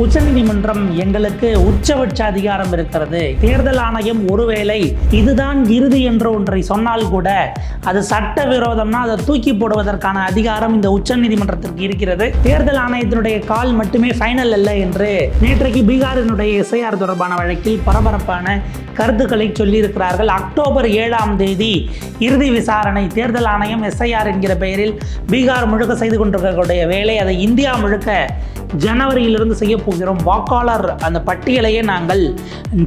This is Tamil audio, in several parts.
உச்சநீதிமன்றம் எங்களுக்கு உச்சபட்ச அதிகாரம் இருக்கிறது. தேர்தல் ஆணையம் ஒருவேளை இதுதான் இறுதி என்ற ஒன்றை சொன்னால் கூட அது சட்டவிரோதம்னா அதை தூக்கி போடுவதற்கான அதிகாரம் இந்த உச்சநீதிமன்றத்திற்கு இருக்கிறது. தேர்தல் ஆணையத்தினுடைய கால் மட்டுமே ஃபைனல் அல்ல என்று நேற்றைக்கு பீகாரினுடைய எஸ்ஐஆர் தொடர்பான வழக்கில் பரபரப்பான கருத்துக்களை சொல்லியிருக்கிறார்கள். அக்டோபர் 7ஆம் தேதி இறுதி விசாரணை. தேர்தல் ஆணையம் எஸ்ஐஆர் என்கிற பெயரில் பீகார் முழுக்க செய்து கொண்டிருக்கக்கூடிய வேலை அதை இந்தியா முழுக்க ஜனவரியிலிருந்து செய்ய போகிறோம். வாக்காளர் அந்த பட்டியலையே நாங்கள்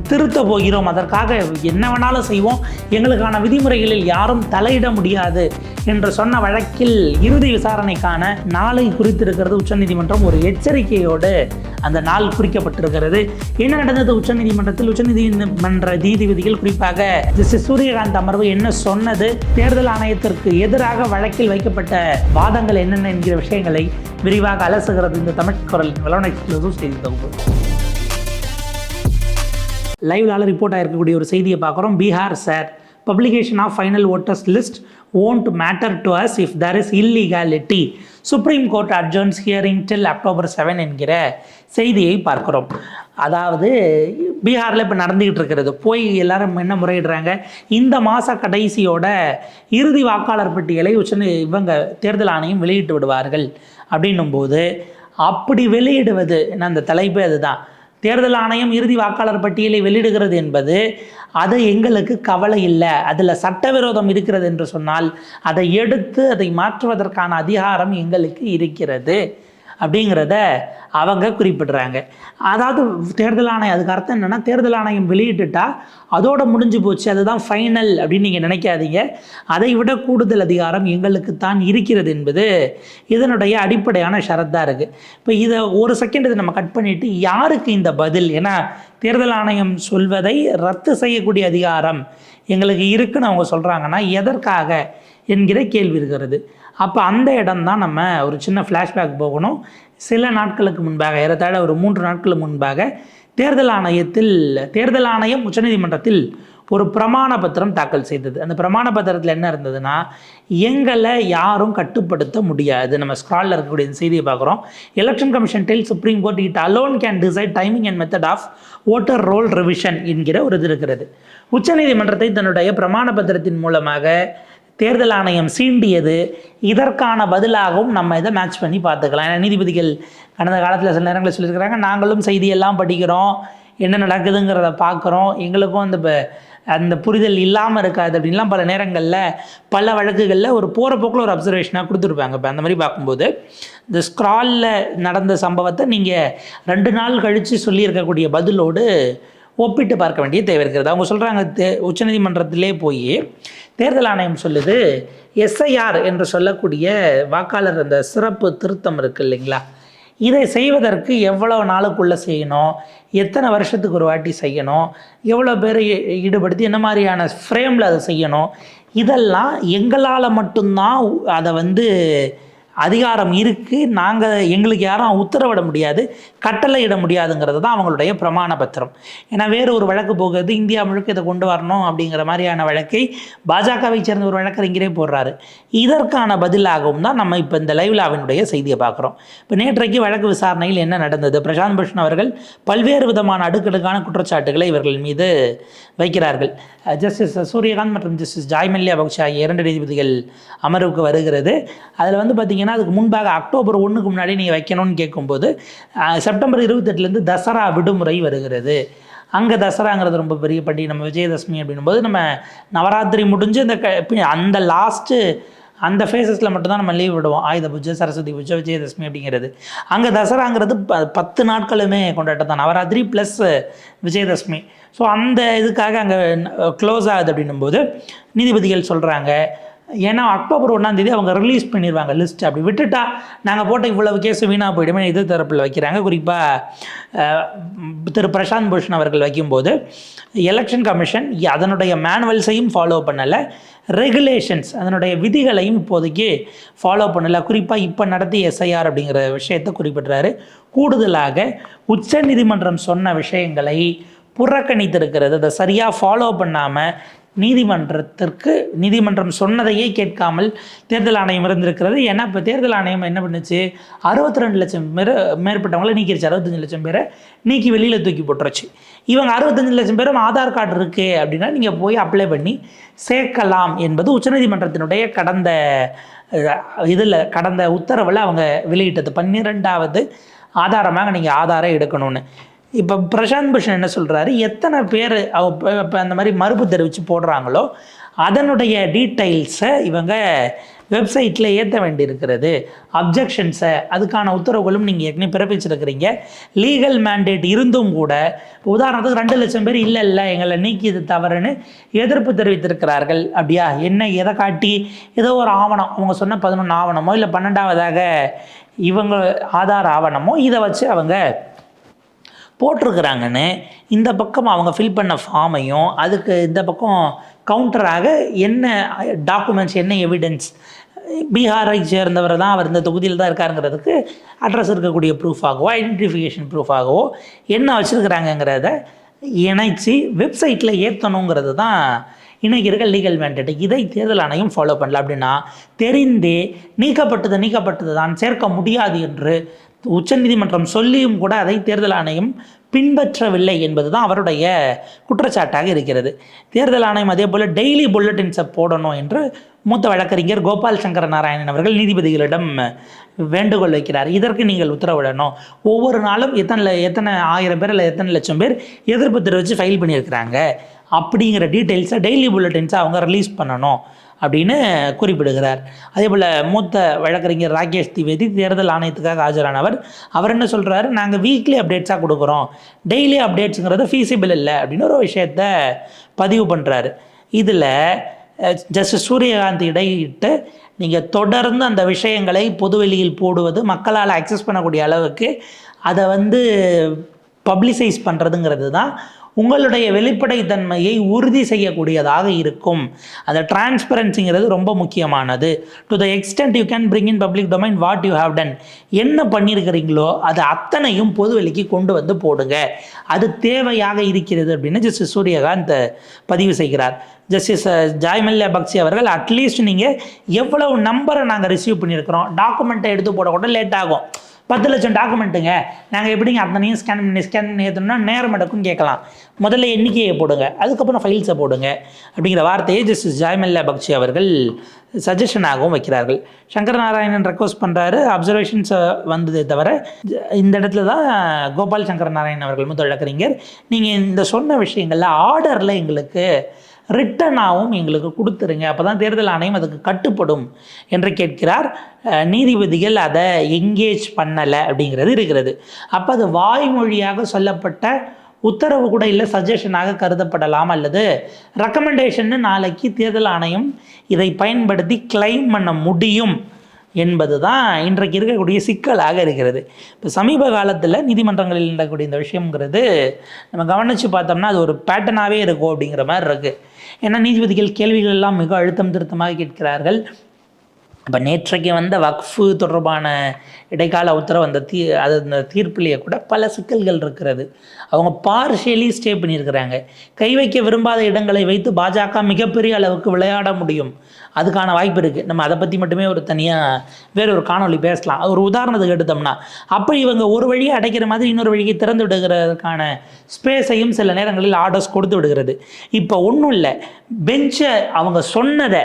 திருத்த போகிறோம். அதற்காக என்ன வேணாலும் செய்வோம், எங்களுக்கான விதிமுறைகளில் யாரும் தலையிட முடியாது என்று சொன்ன வழக்கில் இறுதி விசாரணைக்கான நாளை குறித்திருக்கிறது உச்சநீதிமன்றம். ஒரு எச்சரிக்கையோடு அந்த நாள் குறிக்கப்பட்டிருக்கிறது. என்ன நடந்தது உச்சநீதிமன்றத்தில்? உச்சநீதிமன்ற நீதிபதிகள் குறிப்பாக ஜஸ்டிஸ் சூரியகாந்த் அமர்வு என்ன சொன்னது, தேர்தல் ஆணையத்திற்கு எதிராக வழக்கில் வைக்கப்பட்ட வாதங்கள் என்னென்ன என்கிற விஷயங்களை விரிவாக அலசுகிறது இந்த தமிழ் குரலின் வளவனை செய்தி தொகுப்பு. லைவ்ல ரிப்போர்ட் ஆகிருக்கக்கூடிய ஒரு செய்தியை பார்க்குறோம். Bihar sir, publication of final voters list won't matter to us if there is illegality. Supreme Court adjourns hearing till October 7 என்கிற செய்தியை பார்க்கிறோம். அதாவது பீகாரில் இப்போ நடந்துக்கிட்டு இருக்கிறது, போய் எல்லாரும் என்ன முறையிடுறாங்க, இந்த மாத கடைசியோட இறுதி வாக்காளர் பட்டியலை இவங்க தேர்தல் ஆணையம் வெளியிட்டு விடுவார்கள் அப்படின்னும் போது, அப்படி வெளியிடுவது அந்த தலைப்பு அதுதான். தேர்தல் ஆணையம் இறுதி வாக்காளர் பட்டியலை வெளியிடுகிறது என்பது அது எங்களுக்கு கவலை இல்லை, அதில் சட்டவிரோதம் இருக்கிறது என்று சொன்னால் அதை எடுத்து அதை மாற்றுவதற்கான அதிகாரம் எங்களுக்கு இருக்கிறது அப்படிங்கிறத அவங்க குறிப்பிடுறாங்க. அதாவது தேர்தல் ஆணையம், அதுக்கு அர்த்தம் என்னென்னா, தேர்தல் ஆணையம் வெளியிட்டுட்டா அதோட முடிஞ்சு போச்சு, அதுதான் ஃபைனல் அப்படின்னு நீங்கள் நினைக்காதீங்க. அதை விட கூடுதல் அதிகாரம் எங்களுக்கு தான் இருக்கிறது என்பது இதனுடைய அடிப்படையான ஷரத்தாக இருக்குது. இப்போ இதை ஒரு செகண்ட் இதை நம்ம கட் பண்ணிவிட்டு, யாருக்கு இந்த பதில்? ஏன்னா தேர்தல் ஆணையம் சொல்வதை ரத்து செய்யக்கூடிய அதிகாரம் எங்களுக்கு இருக்குன்னு அவங்க சொல்கிறாங்கன்னா எதற்காக என்கிற கேள்வி இருக்கிறது. அப்போ அந்த இடம் தான் நம்ம ஒரு சின்ன ஃப்ளாஷ்பேக் போகணும். சில நாட்களுக்கு முன்பாக, ஏறத்தாழ ஒரு 3 நாட்களுக்கு முன்பாக தேர்தல் ஆணையம் உச்சநீதிமன்றத்தில் ஒரு பிரமாண பத்திரம் தாக்கல் செய்தது. அந்த பிரமாண பத்திரத்தில் என்ன இருந்ததுன்னா, எங்களை யாரும் கட்டுப்படுத்த முடியாது. நம்ம ஸ்க்ராலில் இருக்கக்கூடிய இந்த செய்தியை பார்க்குறோம். Election commission tell supreme court it alone can decide timing and method of voter roll revision என்கிற ஒரு இது இருக்கிறது. உச்சநீதிமன்றத்தை தன்னுடைய பிரமாண பத்திரத்தின் மூலமாக தேர்தல் ஆணையம் சீண்டியது. இதற்கான பதிலாகவும் நம்ம இதை மேட்ச் பண்ணி பார்த்துக்கலாம். ஏன்னா நீதிபதிகள் கடந்த காலத்தில் சில நேரங்களில் சொல்லியிருக்கிறாங்க, நாங்களும் செய்தியெல்லாம் படிக்கிறோம், என்ன நடக்குதுங்கிறத பார்க்குறோம், எங்களுக்கும் அந்த புரிதல் இல்லாமல் இருக்காது அப்படின்லாம் பல நேரங்களில் பல வழக்குகளில் ஒரு போகிற போக்கில் ஒரு அப்சர்வேஷனாக கொடுத்துருப்பாங்க. இப்போ அந்த மாதிரி பார்க்கும்போது இந்த ஸ்க்ராலில் நடந்த சம்பவத்தை நீங்கள் 2 நாள் கழித்து சொல்லியிருக்கக்கூடிய பதிலோடு ஒப்பிட்டு பார்க்க வேண்டிய தேவை இருக்கிறது. அவங்க சொல்கிறாங்க, உச்சநீதிமன்றத்திலே போய் தேர்தல் ஆணையம் சொல்லுது, எஸ்ஐஆர் என்று சொல்லக்கூடிய வாக்காளர் அந்த சிறப்பு திருத்தம் இருக்குது இல்லைங்களா, இதை செய்வதற்கு எவ்வளோ நாளுக்குள்ளே செய்யணும், எத்தனை வருஷத்துக்கு ஒரு வாட்டி செய்யணும், எவ்வளோ பேர் ஈடுபடுத்தி என்ன மாதிரியான ஃப்ரேமில் அதை செய்யணும், இதெல்லாம் எங்களால் மட்டும்தான் அதை அதிகாரம் இருக்குது, எங்களுக்கு யாரும் உத்தரவிட முடியாது, கட்டளையிட முடியாதுங்கிறது தான் அவங்களுடைய பிரமாண பத்திரம். ஏன்னா வேறு ஒரு வழக்கு போகிறது, இந்தியா முழுக்க இதை கொண்டு வரணும் அப்படிங்கிற மாதிரியான வழக்கை பாஜகவை சேர்ந்த ஒரு வழக்கறிஞரே போடுறாரு. இதற்கான பதிலாகவும் தான் நம்ம இப்போ இந்த லைவ்லாவினுடைய செய்தியை பார்க்குறோம். இப்போ நேற்றைக்கு வழக்கு விசாரணையில் என்ன நடந்தது? பிரசாந்த் பூஷன் அவர்கள் பல்வேறு விதமான அடுக்கடுக்கான குற்றச்சாட்டுகளை இவர்கள் மீது வைக்கிறார்கள். ஜஸ்டிஸ் சூரியகாந்த் மற்றும் ஜஸ்டிஸ் ஜாய் மல்யா பக்ஷா 2 நீதிபதிகள் அமர்வுக்கு வருகிறது. அதில் பார்த்திங்கன்னா, அதுக்கு முன்பாக அக்டோபர் 1க்கு முன்னாடி நீங்கள் வைக்கணும்னு கேட்கும்போது செப்டம்பர் 28லேருந்து தசரா விடுமுறை வருகிறது. அங்கே தசராங்கிறது ரொம்ப பெரிய பண்டிகை. நம்ம விஜயதசமி அப்படின்னும்போது நம்ம நவராத்திரி முடிஞ்சு அந்த லாஸ்ட்டு அந்த ஃபேஸஸில் மட்டும்தான் நம்ம லீவ் விடுவோம். ஆயுத பூஜை, சரஸ்வதி பூஜை, விஜயதசமி அப்படிங்கிறது. அங்கே தசராங்கிறது 10 நாட்களுமே கொண்டாட்டம் தான், நவராத்திரி ப்ளஸ் விஜயதசமி. ஸோ அந்த இதுக்காக அங்கே க்ளோஸ் ஆகுது அப்படின்னும்போது நீதிபதிகள் சொல்கிறாங்க, ஏன்னா அக்டோபர் 1ஆம் தேதி அவங்க ரிலீஸ் பண்ணிடுவாங்க லிஸ்ட். அப்படி விட்டுட்டா நாங்கள் போட்ட இவ்வளவு கேஸ் வீணாக போயிடுமே இது தரப்பில் வைக்கிறாங்க. குறிப்பாக திரு பிரசாந்த் பூஷன் அவர்கள் வைக்கும்போது எலெக்ஷன் கமிஷன் அதனுடைய மேனுவல்ஸையும் ஃபாலோ பண்ணலை, ரெகுலேஷன்ஸ் அதனுடைய விதிகளையும் இப்போதைக்கு ஃபாலோ பண்ணலை. குறிப்பாக இப்போ நடத்தி எஸ்ஐஆர் அப்படிங்கிற விஷயத்தை குறிப்பிட்றாரு. கூடுதலாக உச்சநீதிமன்றம் சொன்ன விஷயங்களை புறக்கணித்திருக்கிறது, அதை சரியாக ஃபாலோ பண்ணாமல் நீதிமன்றம் சொன்னதையே கேட்காமல் தேர்தல் ஆணையம் இருந்திருக்கிறது. ஏன்னா இப்போ தேர்தல் ஆணையம் என்ன பண்ணுச்சு, 62 லட்சம் பேர் மேற்பட்டவங்களை நீக்கிருச்சு. 65 லட்சம் பேரை நீக்கி வெளியில் தூக்கி போட்டுருச்சு. இவங்க 65 லட்சம் பேரும் ஆதார் கார்டு இருக்குது அப்படின்னா நீங்கள் போய் அப்ளை பண்ணி சேர்க்கலாம் என்பது உச்சநீதிமன்றத்தினுடைய கடந்த உத்தரவில் அவங்க வெளியிட்டது. 12வது ஆதாரமாக நீங்கள் ஆதாரம் எடுக்கணும்னு. இப்போ பிரசாந்த் பூஷன் என்ன சொல்கிறாரு, எத்தனை பேர் இப்போ அந்த மாதிரி மறுப்பு தெரிவித்து போடுறாங்களோ அதனுடைய டீட்டெயில்ஸை இவங்க வெப்சைட்டில் ஏற்ற வேண்டியிருக்கிறது. அப்ஜெக்ஷன்ஸை அதுக்கான உத்தரவுகளும் நீங்கள் ஏற்கனவே பிறப்பிச்சிருக்கிறீங்க. லீகல் மேண்டேட் இருந்தும் கூட உதாரணத்துக்கு 2 லட்சம் பேர் இல்லை எங்களை நீக்கியது தவறுன்னு எதிர்ப்பு தெரிவித்திருக்கிறார்கள். அப்படியா, என்ன எதை காட்டி? ஏதோ ஒரு ஆவணம், அவங்க சொன்ன 11 ஆவணமோ இல்லை 12வதாக இவங்க ஆதார் ஆவணமோ இதை வச்சு அவங்க போட்டிருக்கிறாங்கன்னு இந்த பக்கம் அவங்க ஃபில் பண்ண ஃபார்மையும் அதுக்கு இந்த பக்கம் கவுண்டராக என்ன டாக்குமெண்ட்ஸ், என்ன எவிடன்ஸ், பீகாரை சேர்ந்தவர் தான், அவர் இந்த தொகுதியில் தான் இருக்காருங்கிறதுக்கு அட்ரஸ் இருக்கக்கூடிய ப்ரூஃபாகவோ ஐடென்டிஃபிகேஷன் ப்ரூஃபாகவோ என்ன வச்சுருக்கிறாங்கங்கிறத இணைச்சி வெப்சைட்டில் ஏற்றணுங்கிறது தான் இன்றைக்கி இருக்க லீகல் மேண்டேட். இதை தேர்தல் ஆணையம் ஃபாலோ பண்ணல அப்படின்னா தெரிந்தே நீக்கப்பட்டது தான் சேர்க்க முடியாது என்று உச்சநீதிமன்றம் சொல்லியும் கூட அதை தேர்தல் ஆணையம் பின்பற்றவில்லை என்பது தான் அவருடைய குற்றச்சாட்டாக இருக்கிறது. தேர்தல் ஆணையம் அதே போல் டெய்லி புல்லட்டின்ஸை போடணும் என்று மூத்த வழக்கறிஞர் கோபால் சங்கர நாராயணன் அவர்கள் நீதிபதிகளிடம் வேண்டுகோள் வைக்கிறார். இதற்கு நீங்கள் உத்தரவிடணும். ஒவ்வொரு நாளும் எத்தனை 1000 பேர் இல்லை எத்தனை லட்சம் பேர் எதிர்ப்பு தெரிவித்து ஃபைல் பண்ணியிருக்கிறாங்க அப்படிங்கிற டீட்டெயில்ஸை டெய்லி புல்லட்டின்ஸை அவங்க ரிலீஸ் பண்ணணும் அப்படின்னு குறிப்பிடுகிறார். அதே போல் மூத்த வழக்கறிஞர் ராகேஷ் திவேதி தேர்தல் ஆணையத்துக்காக ஆஜரானவர். அவர் என்ன சொல்கிறாரு, நாங்கள் வீக்லி அப்டேட்ஸாக கொடுக்குறோம், டெய்லி அப்டேட்ஸுங்கிறது ஃபீஸிபிள் இல்லை அப்படின்னு ஒரு விஷயத்த பதிவு பண்ணுறாரு. இதில் ஜஸ்டிஸ் சூரியகாந்த் இடையிட்டு நீங்கள் தொடர்ந்து அந்த விஷயங்களை பொதுவெளியில் போடுவது, மக்களால் அக்சஸ் பண்ணக்கூடிய அளவுக்கு அதை பப்ளிசைஸ் பண்ணுறதுங்கிறது தான் உங்களுடைய வெளிப்படைத்தன்மையை உறுதி செய்யக்கூடியதாக இருக்கும். அந்த டிரான்ஸ்பரன்சிங்கிறது ரொம்ப முக்கியமானது. To the extent you can bring in public domain what you have done, என்ன பண்ணியிருக்கிறீங்களோ அது அத்தனையும் பொதுவெளிக்கு கொண்டு போடுங்க, அது தேவையாக இருக்கிறது அப்படின்னு ஜஸ்டிஸ் சூரியகாந்த் பதிவு செய்கிறார். ஜஸ்டிஸ் ஜாய்மல்யா பக்சி அவர்கள், அட்லீஸ்ட் நீங்கள் எவ்வளவு நம்பரை நாங்கள் ரிசீவ் பண்ணியிருக்கிறோம், டாக்குமெண்ட்டை எடுத்து போட கூட லேட் ஆகும், 10 லட்சம் டாக்குமெண்ட்டுங்க, நாங்கள் எப்படிங்க அத்தனையும் ஸ்கேன் பண்ணி ஏற்றணும்னா நேரம் எடுக்கும்னு கேட்கலாம். முதல்ல எண்ணிக்கையை போடுங்க, அதுக்கப்புறம் ஃபைல்ஸை போடுங்க அப்படிங்கிற வார்த்தையை ஜஸ்டிஸ் ஜாய்மல்யா பக்சி அவர்கள் சஜஷனாகவும் வைக்கிறார்கள். சங்கர் நாராயணன் ரெக்வஸ்ட் பண்ணுறாரு, அப்சர்வேஷன்ஸ் வந்ததே தவிர இந்த இடத்துல தான் கோபால் சங்கர் நாராயணன் அவர்கள் மூத்த வழக்கறிஞர், நீங்கள் இந்த சொன்ன விஷயங்களில் ஆர்டரில் எங்களுக்கு ரிட்டனாகவும் எங்களுக்கு கொடுத்துருங்க, அப்போ தான் தேர்தல் ஆணையம் அதுக்கு கட்டுப்படும் என்று கேட்கிறார். நீதிபதிகள் அதை எங்கேஜ் பண்ணலை அப்படிங்கிறது இருக்கிறது. அப்போ அது வாய்மொழியாக சொல்லப்பட்ட உத்தரவு கூட இல்லை, சஜஷனாக கருதப்படலாம், அல்லது ரெக்கமெண்டேஷன்னு நாளைக்கு தேர்தல் ஆணையம் இதை பயன்படுத்தி கிளைம் பண்ண முடியும் என்பது தான் இன்றைக்கு இருக்கக்கூடிய சிக்கலாக இருக்கிறது. இப்போ சமீப காலத்தில் நீதிமன்றங்களில் நடக்கக்கூடிய இந்த விஷயங்கிறது நம்ம கவனித்து பார்த்தோம்னா அது ஒரு பேட்டர்னாகவே இருக்கும் அப்படிங்கிற மாதிரி இருக்குது. ஏன்னா நீதிபதிகள் கேள்விகள் எல்லாம் மிக அழுத்தம் திருத்தமாக கேட்கிறார்கள். இப்போ நேற்றைக்கு வந்த வக்ஃபு தொடர்பான இடைக்கால உத்தரவு அந்த தீர்ப்பிலேயே கூட பல சிக்கல்கள் இருக்கிறது. அவங்க பார்ஷியலி ஸ்டே பண்ணியிருக்கிறாங்க. கை வைக்க விரும்பாத இடங்களை வைத்து பாஜக மிகப்பெரிய அளவுக்கு விளையாட முடியும், அதுக்கான வாய்ப்பு இருக்குது. நம்ம அதை பற்றி மட்டுமே ஒரு வேறொரு காணொலி பேசலாம். ஒரு உதாரணத்துக்கு எடுத்தோம்னா, அப்படி இவங்க ஒரு வழியை அடைக்கிற மாதிரி இன்னொரு வழியை திறந்து விடுகிறதுக்கான ஸ்பேஸையும் சில நேரங்களில் ஆர்டர்ஸ் கொடுத்து விடுகிறது. இப்போ ஒன்றும் இல்லை, பெஞ்சை அவங்க சொன்னதை,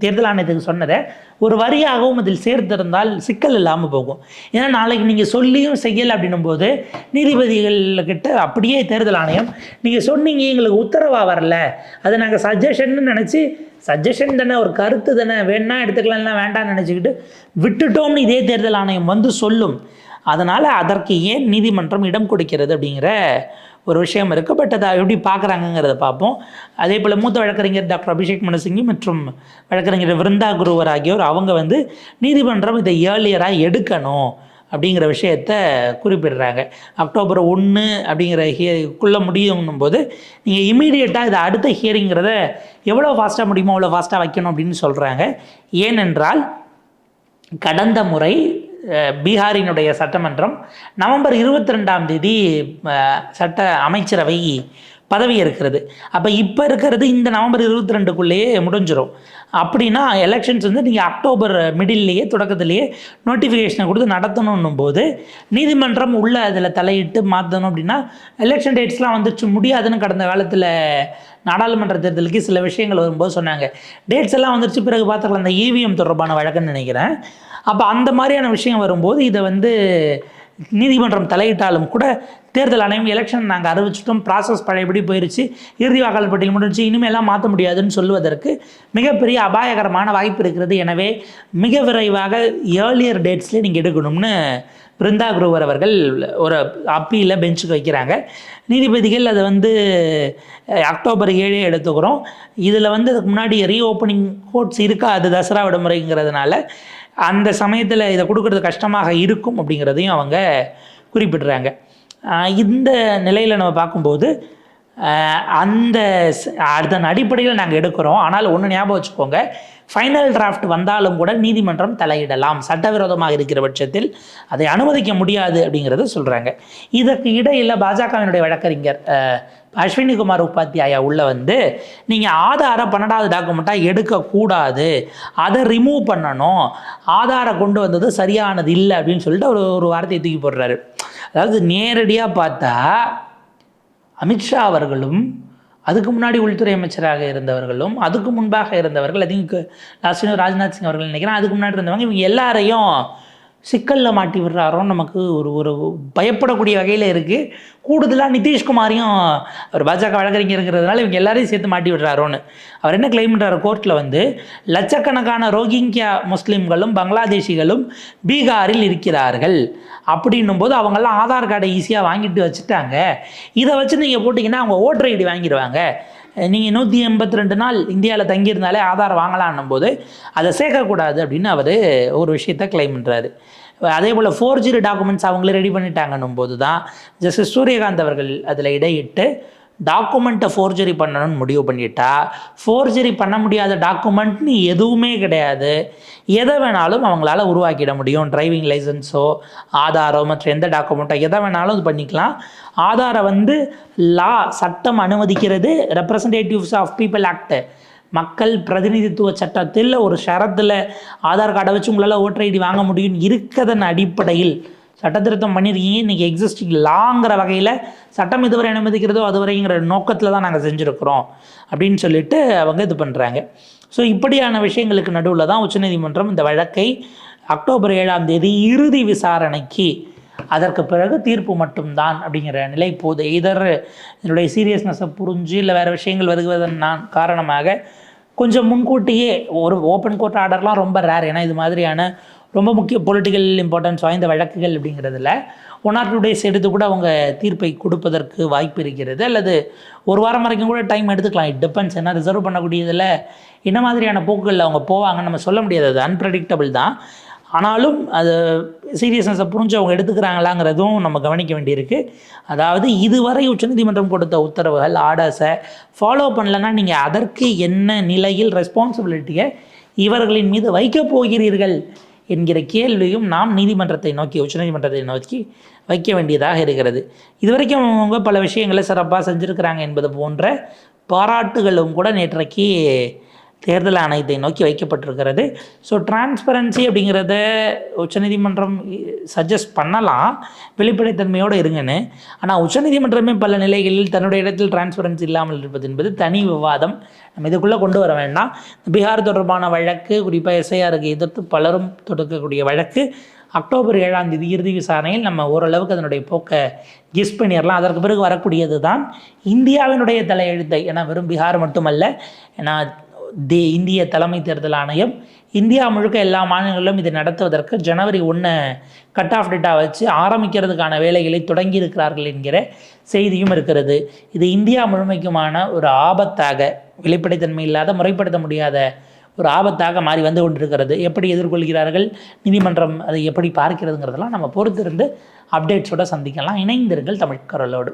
தேர்தல் ஆணையத்துக்கு சொன்னதை ஒரு வரியாகவும் அதில் சேர்த்திருந்தால் சிக்கல் இல்லாமல் போகும். ஏன்னா நாளைக்கு நீங்கள் சொல்லியும் செய்யலை அப்படின்னும் போது நீதிபதிகள்கிட்ட அப்படியே தேர்தல் ஆணையம் நீங்கள் சொன்னீங்க எங்களுக்கு உத்தரவாக வரல, அதை நாங்கள் சஜஷன்னு நினச்சி, சஜஷன் தானே, ஒரு கருத்து தானே, வேணா எடுத்துக்கலாம்னா வேண்டாம்னு நினச்சிக்கிட்டு விட்டுட்டோம்னு இதே தேர்தல் ஆணையம் சொல்லும். அதனால் அதற்கு ஏன் நீதிமன்றம் இடம் கொடுக்கிறது அப்படிங்கிற ஒரு விஷயம் இருக்குது. பட் அதை எப்படி பார்க்குறாங்கங்கிறத பார்ப்போம். அதே போல் மூத்த வழக்கறிஞர் டாக்டர் அபிஷேக் மனு சிங்வி மற்றும் வழக்கறிஞர் விருந்தா குருவர் ஆகியோர் அவங்க நீதிமன்றம் இதை ஏர்லியராக எடுக்கணும் அப்படிங்கிற விஷயத்தை குறிப்பிடுறாங்க. அக்டோபர் 1 அப்படிங்கிற ஹியரிங்குள்ளே முடியும் போது நீங்கள் இமீடியட்டாக இதை அடுத்த ஹியரிங்கிறத எவ்வளோ ஃபாஸ்ட்டாக முடியுமோ அவ்வளோ ஃபாஸ்ட்டாக வைக்கணும் அப்படின்னு சொல்கிறாங்க. ஏனென்றால் கடந்த முறை பீகாரினுடைய சட்டமன்றம் நவம்பர் 22ஆம் தேதி சட்ட அமைச்சரவை பதவி இருக்கிறது. அப்போ இப்போ இருக்கிறது இந்த நவம்பர் 22க்குள்ளேயே முடிஞ்சிடும். அப்படின்னா எலெக்ஷன்ஸ் வந்து நீங்கள் அக்டோபர் மிடில்லையே தொடக்கத்திலேயே நோட்டிஃபிகேஷனை கொடுத்து நடத்தணும் போது நீதிமன்றம் உள்ள அதில் தலையிட்டு மாற்றணும் அப்படின்னா எலெக்ஷன் டேட்ஸ்லாம் வந்துச்சு முடியாதுன்னு கடந்த காலத்தில் நாடாளுமன்ற தேர்தலுக்கு சில விஷயங்கள் வரும்போது சொன்னாங்க. டேட்ஸ் எல்லாம் வந்துருச்சு, பிறகு பார்த்துக்கலாம், அந்த இவிஎம் தொடர்பான வழக்குன்னு நினைக்கிறேன். அப்போ அந்த மாதிரியான விஷயம் வரும்போது இதை வந்து நீதிமன்றம் தலையிட்டாலும் கூட தேர்தல் ஆணையம் எலெக்ஷன் நாங்கள் அறிவிச்சிட்டோம், ப்ராசஸ் பழையபடி போயிடுச்சு, இறுதி வாக்காளர் பட்டியல் முடிஞ்சு இனிமேலாம் மாற்ற முடியாதுன்னு சொல்லுவதற்கு மிகப்பெரிய அபாயகரமான வாய்ப்பு இருக்கிறது. எனவே மிக விரைவாக ஏர்லியர் டேட்ஸ்லேயே நீங்கள் எடுக்கணும்னு பிருந்தா குரோவர் அவர்கள் ஒரு அப்பீலில் பெஞ்சுக்கு வைக்கிறாங்க. நீதிபதிகள் அதை வந்து அக்டோபர் 7 எடுத்துக்கிறோம். இதில் வந்து அதுக்கு முன்னாடி ரீஓப்பனிங் கோர்ட்ஸ் இருக்கா, அது தசரா விடுமுறைங்கிறதுனால அந்த சமயத்தில் இதை கொடுக்கறது கஷ்டமாக இருக்கும் அப்படிங்கிறதையும் அவங்க குறிப்பிடுறாங்க. இந்த நிலையில் நம்ம பார்க்கும்போது அதன் அடிப்படையில் நாங்கள் எடுக்கிறோம். ஆனால் ஒன்று ஞாபகம் வச்சுக்கோங்க, ஃபைனல் டிராஃப்ட் வந்தாலும் கூட நீதிமன்றம் தலையிடலாம், சட்டவிரோதமாக இருக்கிற பட்சத்தில் அதை அனுமதிக்க முடியாது அப்படிங்கிறத சொல்கிறாங்க. இதற்கு இடையில் பாஜகவினுடைய வழக்கறிஞர் அஸ்வினி குமார் உபாத்யாயா உள்ள வந்து நீங்கள் ஆதார 12வது டாக்குமெண்ட்டாக எடுக்கக்கூடாது, அதை ரிமூவ் பண்ணணும், ஆதாரை கொண்டு வந்தது சரியானது இல்லை அப்படின்னு சொல்லிட்டு ஒரு வார்த்தையை தூக்கி போடுறாரு. அதாவது நேரடியாக பார்த்தா அமித்ஷா அவர்களும் அதுக்கு முன்னாடி உள்துறை அமைச்சராக இருந்தவர்களும் அதுக்கு முன்பாக இருந்தவர்கள், அதுக்கு லாஸ்ட் ராஜ்நாத் சிங் அவர்கள் நினைக்கிறேன், அதுக்கு முன்னாடி இருந்தவங்க, இவங்க எல்லாரையும் சிக்கலில் மாட்டி விடுறாரோன்னு நமக்கு ஒரு பயப்படக்கூடிய வகையில் இருக்குது. கூடுதலாக நிதிஷ்குமாரையும் அவர் பாஜக வழக்கறிஞருங்கிறதுனால இவங்க எல்லாரையும் சேர்த்து மாட்டி விடுறாரோன்னு அவர் என்ன கிளைம் பண்ணுறாரு கோர்ட்டில் வந்து, லட்சக்கணக்கான ரோஹிங்கியா முஸ்லீம்களும் பங்களாதேஷிகளும் பீகாரில் இருக்கிறார்கள் அப்படின்னும் போது அவங்கெல்லாம் ஆதார் கார்டை ஈஸியாக வாங்கிட்டு வச்சுட்டாங்க, இதை வச்சு நீங்கள் போட்டிங்கன்னா அவங்க ஓட்டர் ஐடி வாங்கிடுவாங்க, நீங்கள் 182 நாள் இந்தியாவில் தங்கியிருந்தாலே ஆதார் வாங்கலான்னும் போது அதை சேர்க்கக்கூடாது அப்படின்னு அவர் ஒரு விஷயத்தை கிளைம் பண்ணுறாரு. அதே போல் ஃபோர்ஜரி டாக்குமெண்ட்ஸ் அவங்களே ரெடி பண்ணிட்டாங்கன்னும் போது தான் ஜஸ்டிஸ் சூரியகாந்த் அவர்கள் அதில் இடையிட்டு டாக்குமெண்ட்டை ஃபோர்ஜரி பண்ணணும்னு முடிவு பண்ணிட்டா, ஃபோர்ஜரி பண்ண முடியாத டாக்குமெண்ட்னு எதுவுமே கிடையாது, எதை வேணாலும் அவங்களால உருவாக்கிட முடியும். டிரைவிங் லைசன்ஸோ ஆதாரோ மற்ற எந்த டாக்குமெண்ட்டோ எதை வேணாலும் இது பண்ணிக்கலாம். ஆதாரை வந்து சட்டம் அனுமதிக்கிறது, ரெப்ரசன்டேட்டிவ்ஸ் ஆஃப் பீப்புள் ஆக்ட் மக்கள் பிரதிநிதித்துவ சட்டத்தில் ஒரு ஷரத்தில் ஆதார் கார்டை வச்சு உங்களால் ஓட்டர் ஐடி வாங்க முடியும் இருக்கிறதன் அடிப்படையில் சட்டத்திருத்தம் பண்ணியிருக்கீங்க. இன்றைக்கி எக்ஸிஸ்டிங் லாங்கிற வகையில் சட்டம் இதுவரை அனுமதிக்கிறதோ அதுவரைங்கிற நோக்கத்தில் தான் நாங்கள் செஞ்சுருக்கிறோம் அப்படின்னு சொல்லிட்டு அவங்க இது பண்ணுறாங்க. ஸோ இப்படியான விஷயங்களுக்கு நடுவில் தான் உச்சநீதிமன்றம் இந்த வழக்கை அக்டோபர் 7 இறுதி விசாரணைக்கு, அதற்கு பிறகு தீர்ப்பு மட்டும்தான் அப்படிங்கிற நிலை போது. இதர் இதனுடைய சீரியஸ்னஸை புரிஞ்சு இல்லை வேறு விஷயங்கள் வருவதன் காரணமாக கொஞ்சம் முன்கூட்டியே ஒரு ஓப்பன் கோர்ட் ஆர்டர்லாம் ரொம்ப ரேர். ஏன்னா இது மாதிரியான ரொம்ப முக்கிய பொலிட்டிக்கல் இம்பார்ட்டன்ஸ் வாய்ந்த வழக்குகள் அப்படிங்கிறதுல 1 or 2 days எடுத்து கூட அவங்க தீர்ப்பை கொடுப்பதற்கு வாய்ப்பு இருக்கிறது, அல்லது ஒரு வாரம் வரைக்கும் கூட டைம் எடுத்துக்கலாம். It depends. ஏன்னா ரிசர்வ் பண்ணக்கூடியதில் என்ன மாதிரியான போக்குகளில் அவங்க போவாங்கன்னு நம்ம சொல்ல முடியாது, அது அன்பிரடிக்டபிள் தான். ஆனாலும் அது சீரியஸ்னஸை புரிஞ்சு அவங்க எடுத்துக்கிறாங்களாங்கிறதும் நம்ம கவனிக்க வேண்டியிருக்கு. அதாவது இதுவரை உச்சநீதிமன்றம் கொடுத்த உத்தரவுகள் ஆர்டர்ஸை ஃபாலோ பண்ணலைன்னா நீங்கள் அதற்கு என்ன நிலையில் ரெஸ்பான்சிபிலிட்டியை இவர்களின் மீது வைக்கப் போகிறீர்கள் என்கிற கேள்வியும் நாம் நீதிமன்றத்தை நோக்கி, உச்சநீதிமன்றத்தை நோக்கி வைக்க வேண்டியதாக இருக்கிறது. இதுவரைக்கும் அவங்க பல விஷயங்களை சிறப்பாக செஞ்சுருக்கிறாங்க என்பது போன்ற பாராட்டுகளும் கூட நேற்றைக்கு தேர்தல் ஆணையத்தை நோக்கி வைக்கப்பட்டிருக்கிறது. ஸோ டிரான்ஸ்பரன்சி அப்படிங்கிறத உச்சநீதிமன்றம் சஜஸ்ட் பண்ணலாம், வெளிப்படைத்தன்மையோடு இருங்கன்னு. ஆனால் உச்சநீதிமன்றமே பல நிலைகளில் தன்னுடைய இடத்தில் டிரான்ஸ்பரன்சி இல்லாமல் இருப்பது என்பது தனி விவாதம், நம்ம இதுக்குள்ளே கொண்டு வர வேண்டாம். பீகார் தொடர்பான வழக்கு, குறிப்பாக எஸ்ஐஆருக்கு எதிர்த்து பலரும் தொடுக்கக்கூடிய வழக்கு அக்டோபர் 7 இறுதி விசாரணையில் நம்ம ஓரளவுக்கு அதனுடைய போக்கை கெஸ் பண்ணிடலாம். அதற்கு பிறகு வரக்கூடியது தான் இந்தியாவினுடைய தலையெழுத்தை. ஏன்னா வெறும் பீகார் மட்டுமல்ல, ஏன்னா இந்திய தலைமை தேர்தல் ஆணையம் இந்தியா முழுக்க எல்லா மாநிலங்களிலும் இதை நடத்துவதற்கு ஜனவரி 1 கட் ஆஃப் டேட்டா வச்சு ஆரம்பிக்கிறதுக்கான வேலைகளை தொடங்கி இருக்கிறார்கள் என்கிற செய்தியும் இருக்கிறது. இது இந்தியா முழுமைக்குமான ஒரு ஆபத்தாக, வெளிப்படைத்தன்மை இல்லாத, முறைப்படுத்த முடியாத ஒரு ஆபத்தாக மாறி வந்து கொண்டிருக்கிறது. எப்படி எதிர்கொள்கிறார்கள், நீதிமன்றம் அதை எப்படி பார்க்கிறதுங்கிறதெல்லாம் நம்ம பொறுத்திருந்து அப்டேட்ஸோடு சந்திக்கலாம். இணைந்திருங்கள் தமிழ் குரலோடு.